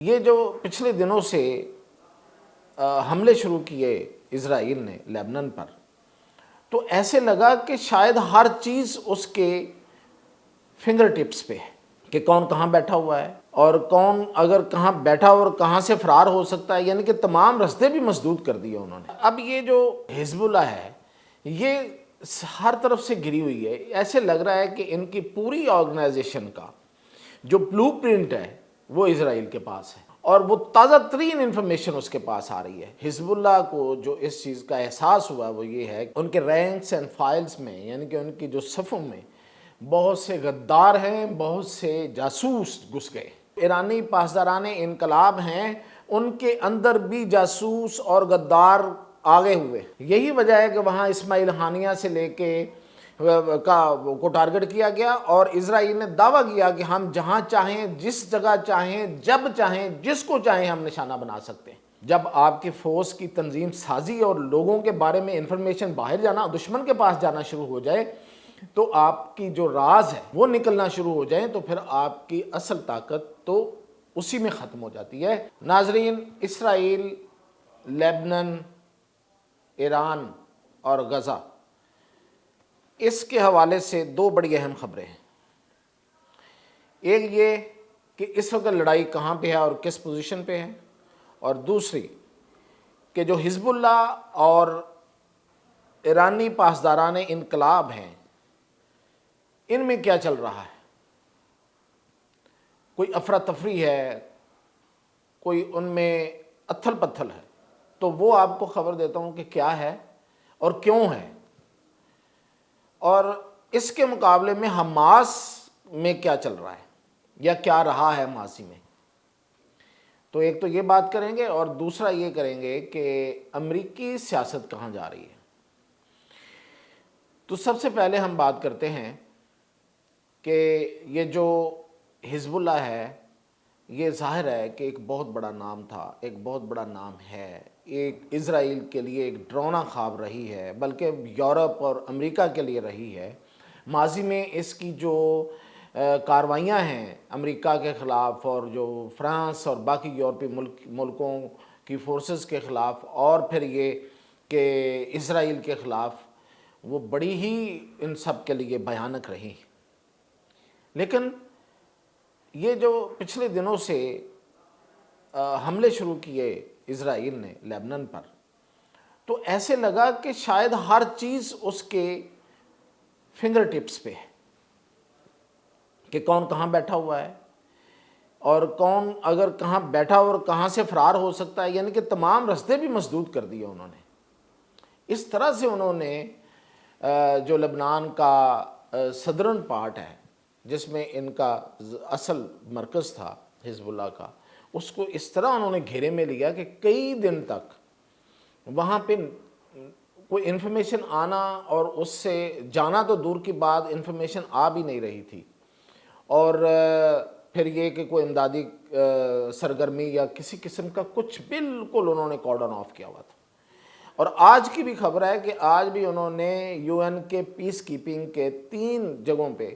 یہ جو پچھلے دنوں سے حملے شروع کیے اسرائیل نے لیبنان پر، تو ایسے لگا کہ شاید ہر چیز اس کے فنگر ٹپس پہ ہے کہ کون کہاں بیٹھا ہوا ہے اور کون اگر کہاں بیٹھا اور کہاں سے فرار ہو سکتا ہے، یعنی کہ تمام راستے بھی مسدود کر دیے انہوں نے۔ اب یہ جو حزب اللہ ہے یہ ہر طرف سے گری ہوئی ہے، ایسے لگ رہا ہے کہ ان کی پوری آرگنائزیشن کا جو بلو پرنٹ ہے وہ اسرائیل کے پاس ہے، اور وہ تازہ ترین انفارمیشن اس کے پاس آ رہی ہے۔ حزب اللہ کو جو اس چیز کا احساس ہوا وہ یہ ہے کہ ان کے رینکس اینڈ فائلز میں، یعنی کہ ان کی جو صفوں میں بہت سے غدار ہیں، بہت سے جاسوس گھس گئے۔ ایرانی پاسداران انقلاب ہیں، ان کے اندر بھی جاسوس اور غدار آگے ہوئے۔ یہی وجہ ہے کہ وہاں اسماعیل ہانیہ سے لے کے کو ٹارگٹ کیا گیا، اور اسرائیل نے دعویٰ کیا کہ ہم جہاں چاہیں، جس جگہ چاہیں، جب چاہیں، جس کو چاہیں ہم نشانہ بنا سکتے ہیں۔ جب آپ کی فورس کی تنظیم سازی اور لوگوں کے بارے میں انفارمیشن باہر جانا، دشمن کے پاس جانا شروع ہو جائے، تو آپ کی جو راز ہے وہ نکلنا شروع ہو جائیں، تو پھر آپ کی اصل طاقت تو اسی میں ختم ہو جاتی ہے۔ ناظرین، اسرائیل، لیبنان، ایران اور غزہ، اس کے حوالے سے دو بڑی اہم خبریں ہیں۔ ایک یہ کہ اس وقت لڑائی کہاں پہ ہے اور کس پوزیشن پہ ہے، اور دوسری کہ جو حزب اللہ اور ایرانی پاسداران انقلاب ہیں ان میں کیا چل رہا ہے۔ کوئی افراتفری ہے، کوئی ان میں اتھل پتھل ہے، تو وہ آپ کو خبر دیتا ہوں کہ کیا ہے اور کیوں ہے، اور اس کے مقابلے میں حماس میں کیا چل رہا ہے یا کیا رہا ہے ماضی میں۔ تو ایک تو یہ بات کریں گے، اور دوسرا یہ کریں گے کہ امریکی سیاست کہاں جا رہی ہے۔ تو سب سے پہلے ہم بات کرتے ہیں کہ یہ جو حزب اللہ ہے یہ ظاہر ہے کہ ایک بہت بڑا نام تھا، ایک بہت بڑا نام ہے، ایک اسرائیل کے لیے ایک ڈراؤنا خواب رہی ہے، بلکہ یورپ اور امریکہ کے لیے رہی ہے۔ ماضی میں اس کی جو کاروائیاں ہیں امریکہ کے خلاف، اور جو فرانس اور باقی یورپی ملکوں کی فورسز کے خلاف، اور پھر یہ کہ اسرائیل کے خلاف، وہ بڑی ہی ان سب کے لیے بھیانک رہی۔ لیکن یہ جو پچھلے دنوں سے حملے شروع کیے اسرائیل نے لیبنان پر، تو ایسے لگا کہ شاید ہر چیز اس کے فنگر ٹپس پہ ہے کہ کون کہاں بیٹھا ہوا ہے اور کون اگر کہاں بیٹھا اور کہاں سے فرار ہو سکتا ہے، یعنی کہ تمام راستے بھی مسدود کر دیے انہوں نے۔ اس طرح سے انہوں نے جو لبنان کا صدرن پارٹ ہے جس میں ان کا اصل مرکز تھا حزب اللہ کا، اس کو اس طرح انہوں نے گھیرے میں لیا کہ کئی دن تک وہاں پہ کوئی انفارمیشن آنا اور اس سے جانا تو دور کی بات، انفارمیشن آ بھی نہیں رہی تھی، اور پھر یہ کہ کوئی امدادی سرگرمی یا کسی قسم کا کچھ بالکل انہوں نے کارڈن آف کیا ہوا تھا۔ اور آج کی بھی خبر ہے کہ آج بھی انہوں نے یو این کے پیس کیپنگ کے 3 جگہوں پہ،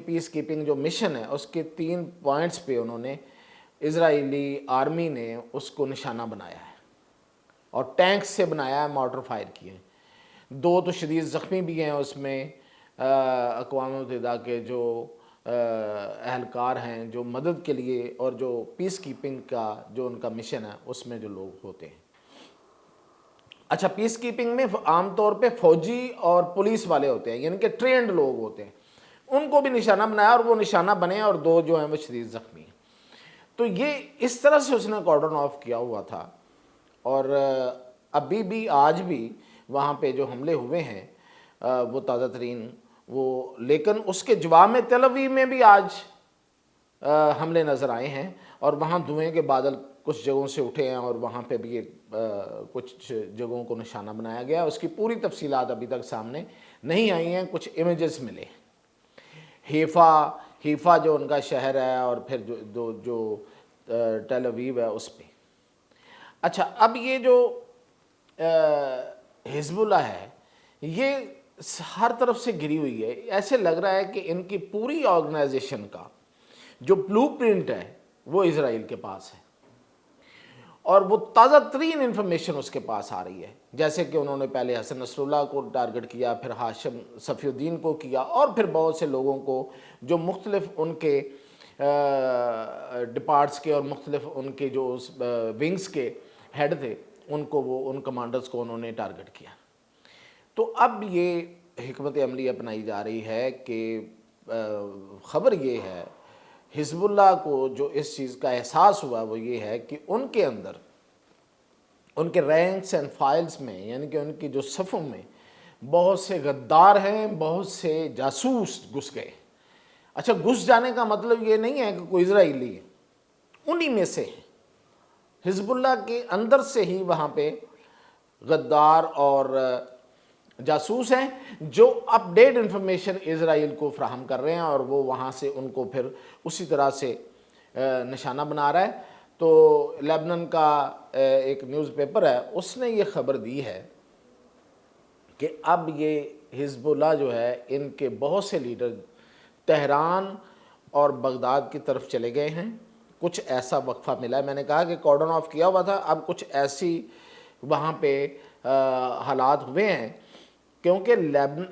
پیس کیپنگ جو مشن ہے اس کے 3 پوائنٹس پہ انہوں نے، اسرائیلی آرمی نے اس کو نشانہ بنایا ہے، اور ٹینکس سے بنایا ہے، مارٹر فائر کیے ہیں۔ 2 تو شدید زخمی بھی ہیں اس میں، اقوام متحدہ کے جو اہلکار ہیں جو مدد کے لیے اور جو پیس کیپنگ کا جو ان کا مشن ہے اس میں جو لوگ ہوتے ہیں۔ اچھا، پیس کیپنگ میں عام طور پہ فوجی اور پولیس والے ہوتے ہیں، یعنی کہ ٹرینڈ لوگ ہوتے ہیں، ان کو بھی نشانہ بنایا اور وہ نشانہ بنے، اور 2 جو ہیں وہ شدید زخمی ہیں۔ تو یہ اس طرح سے اس نے کارڈن آف کیا ہوا تھا، اور ابھی بھی آج بھی وہاں پہ جو حملے ہوئے ہیں وہ تازہ ترین وہ، لیکن اس کے جواب میں تل ابیب میں بھی آج حملے نظر آئے ہیں، اور وہاں دھوئیں کے بادل کچھ جگہوں سے اٹھے ہیں، اور وہاں پہ بھی کچھ جگہوں کو نشانہ بنایا گیا۔ اس کی پوری تفصیلات ابھی تک سامنے نہیں آئی ہیں، کچھ امیجز ملے۔ حیفا جو ان کا شہر ہے، اور پھر جو تل ابیب ہے اس پہ۔ اچھا، اب یہ جو حزب اللہ ہے یہ ہر طرف سے گری ہوئی ہے، ایسے لگ رہا ہے کہ ان کی پوری آرگنائزیشن کا جو بلو پرنٹ ہے وہ اسرائیل کے پاس ہے، اور وہ تازہ ترین انفارمیشن اس کے پاس آ رہی ہے، جیسے کہ انہوں نے پہلے حسن نصر اللہ کو ٹارگٹ کیا، پھر ہاشم صفی الدین کو کیا، اور پھر بہت سے لوگوں کو جو مختلف ان کے ڈپارٹس کے اور مختلف ان کے جو ونگز کے ہیڈ تھے، ان کمانڈرز کو انہوں نے ٹارگٹ کیا۔ تو اب یہ حکمت عملی اپنائی جا رہی ہے کہ خبر یہ ہے، حزب اللہ کو جو اس چیز کا احساس ہوا وہ یہ ہے کہ ان کے اندر، ان کے رینکس اینڈ فائلز میں، یعنی کہ ان کی جو صفوں میں بہت سے غدار ہیں، بہت سے جاسوس گھس گئے۔ اچھا، گھس جانے کا مطلب یہ نہیں ہے کہ کوئی اسرائیلی ہے، انہی میں سے ہیں، حزب اللہ کے اندر سے ہی وہاں پہ غدار اور جاسوس ہیں جو اپ ڈیٹ انفارمیشن اسرائیل کو فراہم کر رہے ہیں، اور وہ وہاں سے ان کو پھر اسی طرح سے نشانہ بنا رہا ہے۔ تو لیبنان کا ایک نیوز پیپر ہے، اس نے یہ خبر دی ہے کہ اب یہ حزب اللہ جو ہے، ان کے بہت سے لیڈر تہران اور بغداد کی طرف چلے گئے ہیں۔ کچھ ایسا وقفہ ملا ہے، میں نے کہا کہ کارڈن آف کیا ہوا تھا، اب کچھ ایسی وہاں پہ حالات ہوئے ہیں، کیونکہ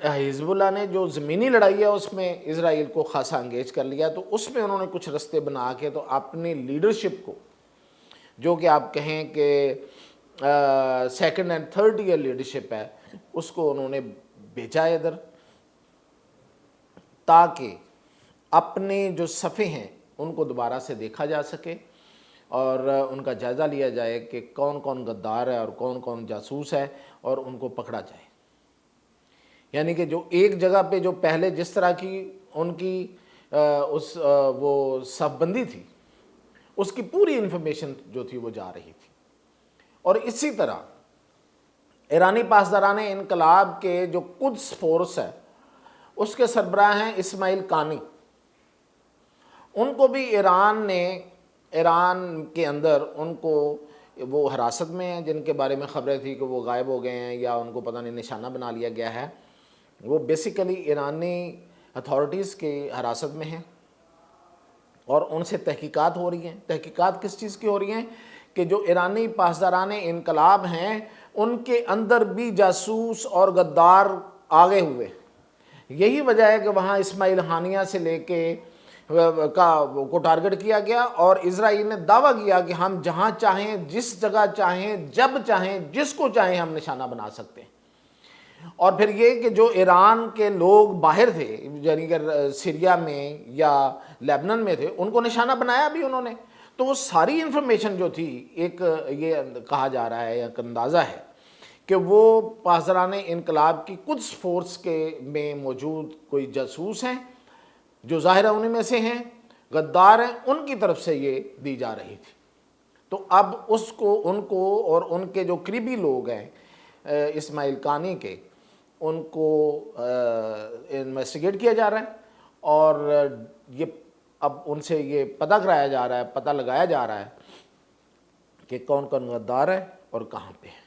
حزب اللہ نے جو زمینی لڑائی ہے اس میں اسرائیل کو خاصا انگیج کر لیا، تو اس میں انہوں نے کچھ رستے بنا کے تو اپنی لیڈرشپ کو، جو کہ آپ کہیں کہ second and third year leadership ہے، اس کو انہوں نے بھیجا ادھر، تاکہ اپنے جو صفحے ہیں ان کو دوبارہ سے دیکھا جا سکے اور ان کا جائزہ لیا جائے کہ کون کون غدار ہے اور کون کون جاسوس ہے، اور ان کو پکڑا جائے۔ یعنی کہ جو ایک جگہ پہ جو پہلے جس طرح کی ان کی وہ صف بندی تھی، اس کی پوری انفارمیشن جو تھی وہ جا رہی تھی۔ اور اسی طرح ایرانی پاسداران انقلاب کے جو قدس فورس ہے، اس کے سربراہ ہیں اسماعیل قانی، ان کو بھی ایران کے اندر ان کو وہ حراست میں ہیں، جن کے بارے میں خبریں تھی کہ وہ غائب ہو گئے ہیں یا ان کو پتہ نہیں نشانہ بنا لیا گیا ہے، وہ بیسیکلی ایرانی اتھارٹیز کی حراست میں ہیں، اور ان سے تحقیقات ہو رہی ہیں۔ تحقیقات کس چیز کی ہو رہی ہیں؟ کہ جو ایرانی پاسداران انقلاب ہیں، ان کے اندر بھی جاسوس اور غدار آگے ہوئے۔ یہی وجہ ہے کہ وہاں اسماعیل ہانیہ سے لے کے کو ٹارگٹ کیا گیا، اور اسرائیل نے دعویٰ کیا کہ ہم جہاں چاہیں، جس جگہ چاہیں، جب چاہیں، جس کو چاہیں ہم نشانہ بنا سکتے ہیں۔ اور پھر یہ کہ جو ایران کے لوگ باہر تھے، یعنی کہ سیریا میں یا لیبنان میں تھے، ان کو نشانہ بنایا بھی انہوں نے۔ تو وہ ساری انفارمیشن جو تھی، ایک یہ کہا جا رہا ہے، ایک اندازہ ہے کہ وہ پاسداران انقلاب کی قدس فورس کے میں موجود کوئی جاسوس ہیں، جو ظاہرہ انہی میں سے ہیں، غدار ہیں، ان کی طرف سے یہ دی جا رہی تھی۔ تو اب ان کو اور ان کے جو قریبی لوگ ہیں اسماعیل قانی کے، ان کو انویسٹیگیٹ کیا جا رہا ہے، اور یہ اب ان سے یہ پتہ کرایا جا رہا ہے، پتہ لگایا جا رہا ہے کہ کون کون غدار ہے اور کہاں پہ ہے۔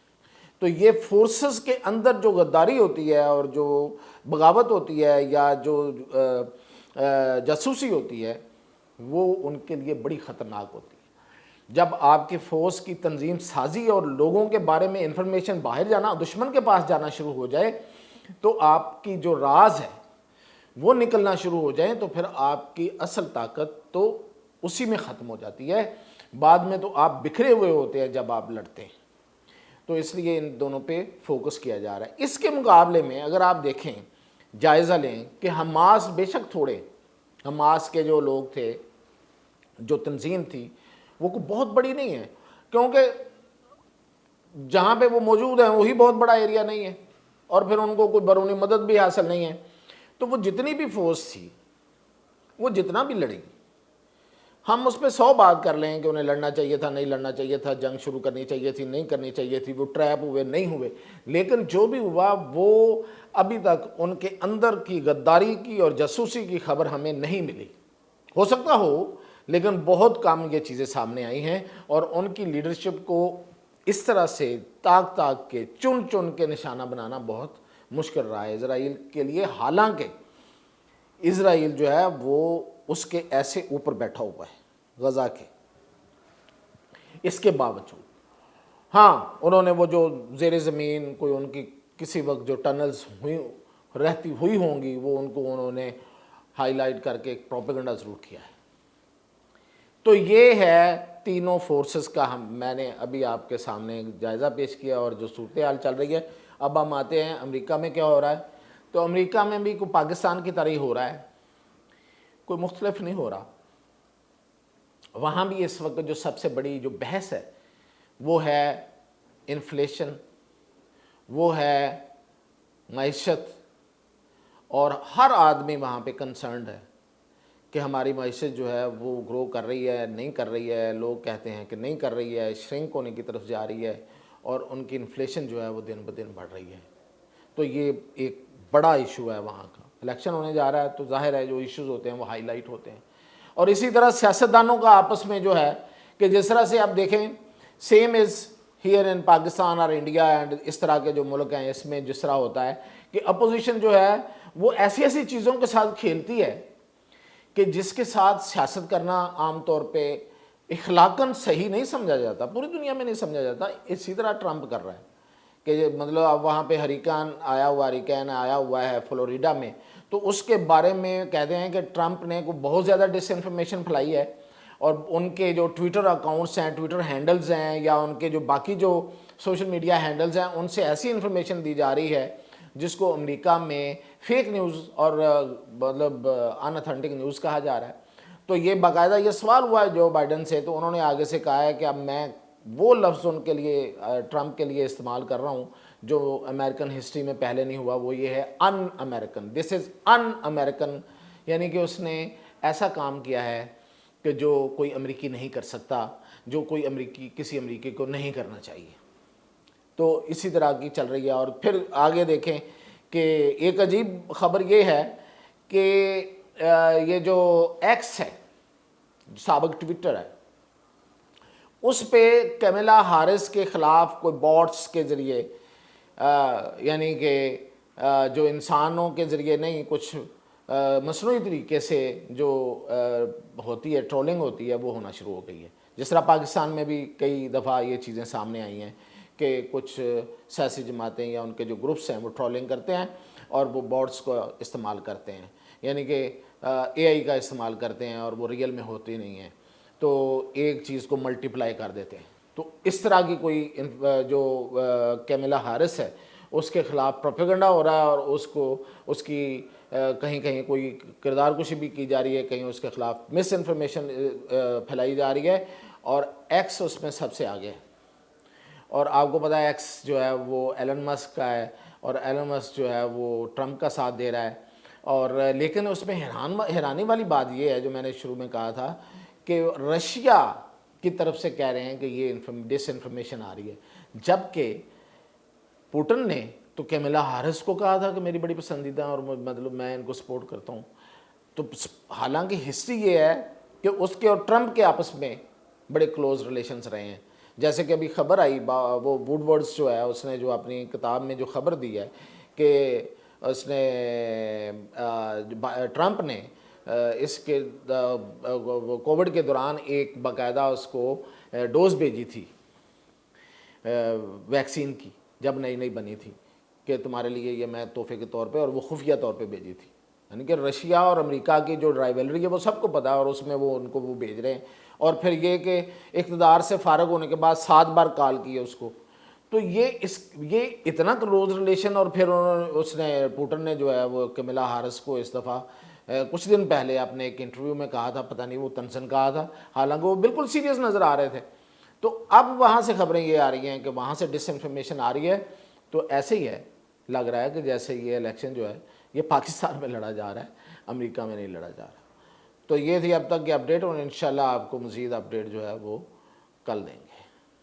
تو یہ فورسز کے اندر جو غداری ہوتی ہے اور جو بغاوت ہوتی ہے یا جو جاسوسی ہوتی ہے، وہ ان کے لیے بڑی خطرناک ہوتی ہے۔ جب آپ کی فورس کی تنظیم سازی اور لوگوں کے بارے میں انفارمیشن باہر جانا، دشمن کے پاس جانا شروع ہو جائے، تو آپ کی جو راز ہے وہ نکلنا شروع ہو جائیں، تو پھر آپ کی اصل طاقت تو اسی میں ختم ہو جاتی ہے۔ بعد میں تو آپ بکھرے ہوئے ہوتے ہیں جب آپ لڑتے ہیں۔ تو اس لیے ان دونوں پہ فوکس کیا جا رہا ہے۔ اس کے مقابلے میں اگر آپ دیکھیں، جائزہ لیں کہ حماس بے شک تھوڑے، حماس کے جو لوگ تھے، جو تنظیم تھی، وہ کوئی بہت بڑی نہیں ہے، کیونکہ جہاں پہ وہ موجود ہیں وہی بہت بڑا ایریا نہیں ہے، اور پھر ان کو کوئی بیرونی مدد بھی حاصل نہیں ہے۔ تو وہ جتنی بھی فورس تھی، وہ جتنا بھی لڑی، ہم اس پہ 100 بات کر لیں کہ انہیں لڑنا چاہیے تھا، نہیں لڑنا چاہیے تھا، جنگ شروع کرنی چاہیے تھی، نہیں کرنی چاہیے تھی، وہ ٹریپ ہوئے، نہیں ہوئے، لیکن جو بھی ہوا وہ ابھی تک ان کے اندر کی غداری کی اور جاسوسی کی خبر ہمیں نہیں ملی۔ ہو سکتا ہو، لیکن بہت کم یہ چیزیں سامنے آئی ہیں، اور ان کی لیڈرشپ کو اس طرح سے تاک تاک کے چن چن کے نشانہ بنانا بہت مشکل رہا ہے اسرائیل کے لیے، حالانکہ اسرائیل جو ہے وہ اس کے ایسے اوپر بیٹھا ہوا ہے غزہ کے۔ اس کے باوجود ہاں انہوں نے وہ جو زیر زمین کوئی ان کی کسی وقت جو ٹنلز رہتی ہوئی ہوں گی وہ ان کو انہوں نے ہائی لائٹ کر کے ایک پروپیگنڈا ضرور کیا ہے. تو یہ ہے تینوں فورسز کا میں نے ابھی آپ کے سامنے جائزہ پیش کیا اور جو صورتحال چل رہی ہے. اب ہم آتے ہیں امریکہ میں کیا ہو رہا ہے. تو امریکہ میں بھی کوئی پاکستان کی طرح ہی ہو رہا ہے, کوئی مختلف نہیں ہو رہا. وہاں بھی اس وقت جو سب سے بڑی جو بحث ہے وہ ہے انفلیشن, وہ ہے معیشت, اور ہر آدمی وہاں پہ کنسرنڈ ہے کہ ہماری معیشت جو ہے وہ گرو کر رہی ہے نہیں کر رہی ہے. لوگ کہتے ہیں کہ نہیں کر رہی ہے, شرنک ہونے کی طرف جا رہی ہے, اور ان کی انفلیشن جو ہے وہ دن بدن بڑھ رہی ہے. تو یہ ایک بڑا ایشو ہے وہاں کا. الیکشن ہونے جا رہا ہے تو ظاہر ہے جو ایشوز ہوتے ہیں وہ ہائی لائٹ ہوتے ہیں. اور اسی طرح سیاستدانوں کا آپس میں جو ہے کہ جس طرح سے آپ دیکھیں same is here in Pakistan اور انڈیا اینڈ اس طرح کے جو ملک ہیں, اس میں جس طرح ہوتا ہے کہ اپوزیشن جو ہے وہ ایسی ایسی چیزوں کے ساتھ کھیلتی ہے کہ جس کے ساتھ سیاست کرنا عام طور پہ اخلاقاً صحیح نہیں سمجھا جاتا, پوری دنیا میں نہیں سمجھا جاتا. اسی طرح ٹرمپ کر رہا ہے کہ مطلب اب وہاں پہ ہریکین آیا ہوا ہے فلوریڈا میں, تو اس کے بارے میں کہتے ہیں کہ ٹرمپ نے کو بہت زیادہ ڈس انفارمیشن پھیلائی ہے, اور ان کے جو ٹویٹر اکاؤنٹس ہیں, ٹویٹر ہینڈلز ہیں, یا ان کے جو باقی جو سوشل میڈیا ہینڈلز ہیں, ان سے ایسی انفارمیشن دی جا رہی ہے جس کو امریکہ میں فیک نیوز اور مطلب ان اتھینٹک نیوز کہا جا رہا ہے. تو یہ باقاعدہ یہ سوال ہوا ہے جو بائیڈن سے, تو انہوں نے آگے سے کہا ہے کہ اب میں وہ لفظ ان کے لیے ٹرمپ کے لیے استعمال کر رہا ہوں جو امریکن ہسٹری میں پہلے نہیں ہوا, وہ یہ ہے ان امریکن. دس از ان امریکن, یعنی کہ اس نے ایسا کام کیا ہے کہ جو کوئی امریکی نہیں کر سکتا, جو کوئی امریکی کسی امریکی کو نہیں کرنا چاہیے. تو اسی طرح کی چل رہی ہے. اور پھر آگے دیکھیں کہ ایک عجیب خبر یہ ہے کہ یہ جو ایکس ہے, سابق ٹویٹر ہے, اس پہ کیملا ہارس کے خلاف کوئی بوٹس کے ذریعے یعنی کہ جو انسانوں کے ذریعے نہیں, کچھ مصنوعی طریقے سے جو ہوتی ہے ٹرولنگ ہوتی ہے وہ ہونا شروع ہو گئی ہے. جس طرح پاکستان میں بھی کئی دفعہ یہ چیزیں سامنے آئی ہیں کہ کچھ سیاسی جماعتیں یا ان کے جو گروپس ہیں وہ ٹرولنگ کرتے ہیں اور وہ بوٹس کو استعمال کرتے ہیں, یعنی کہ اے آئی کا استعمال کرتے ہیں اور وہ ریئل میں ہوتی نہیں ہیں, تو ایک چیز کو ملٹیپلائی کر دیتے ہیں. تو اس طرح کی کوئی جو کیملا ہارس ہے اس کے خلاف پروپیگنڈا ہو رہا ہے, اور اس کی کہیں کہیں کوئی کردار کشی بھی کی جا رہی ہے, کہیں اس کے خلاف مس انفارمیشن پھیلائی جا رہی ہے, اور ایکس اس میں سب سے آگے ہے. اور آپ کو پتہ ہے ایکس جو ہے وہ ایلن مسک کا ہے, اور ایلن مسک جو ہے وہ ٹرمپ کا ساتھ دے رہا ہے. اور لیکن اس میں حیرانی والی بات یہ ہے جو میں نے شروع میں کہا تھا کہ رشیا کی طرف سے کہہ رہے ہیں کہ یہ ڈس انفارمیشن آ رہی ہے, جبکہ پوٹن نے تو کیملا ہارس کو کہا تھا کہ میری بڑی پسندیدہ اور مطلب میں ان کو سپورٹ کرتا ہوں. تو حالانکہ ہسٹری یہ ہے کہ اس کے اور ٹرمپ کے آپس میں بڑے کلوز ریلیشنز رہے ہیں. جیسے کہ ابھی خبر آئی وہ ووڈ ورڈز جو ہے اس نے جو اپنی کتاب میں جو خبر دی ہے کہ اس نے ٹرمپ نے اس کے کووڈ کے دوران ایک باقاعدہ اس کو ڈوز بھیجی تھی ویکسین کی, جب نئی نئی بنی تھی, کہ تمہارے لیے یہ میں تحفے کے طور پہ, اور وہ خفیہ طور پہ بھیجی تھی. یعنی کہ رشیا اور امریکہ کی جو رائیولری ہے وہ سب کو پتہ ہے, اور اس میں وہ ان کو وہ بھیج رہے ہیں. اور پھر یہ کہ اقتدار سے فارغ ہونے کے بعد 7 بار کال کی ہے اس کو. تو یہ اتنا کلوز ریلیشن. اور پھر اس نے پوٹن نے جو ہے وہ کیملا ہارس کو اس دفعہ کچھ دن پہلے اپنے ایک انٹرویو میں کہا تھا, پتہ نہیں وہ تنزن کہا تھا, حالانکہ وہ بالکل سیریس نظر آ رہے تھے. تو اب وہاں سے خبریں یہ آ رہی ہیں کہ وہاں سے ڈس انفارمیشن آ رہی ہے. تو ایسے ہی ہے, لگ رہا ہے کہ جیسے یہ الیکشن جو ہے یہ پاکستان میں لڑا جا رہا ہے, امریکہ میں نہیں لڑا جا رہا. تو یہ تھی اب تک کی اپڈیٹ, اور انشاءاللہ آپ کو مزید اپڈیٹ جو ہے وہ کل دیں گے.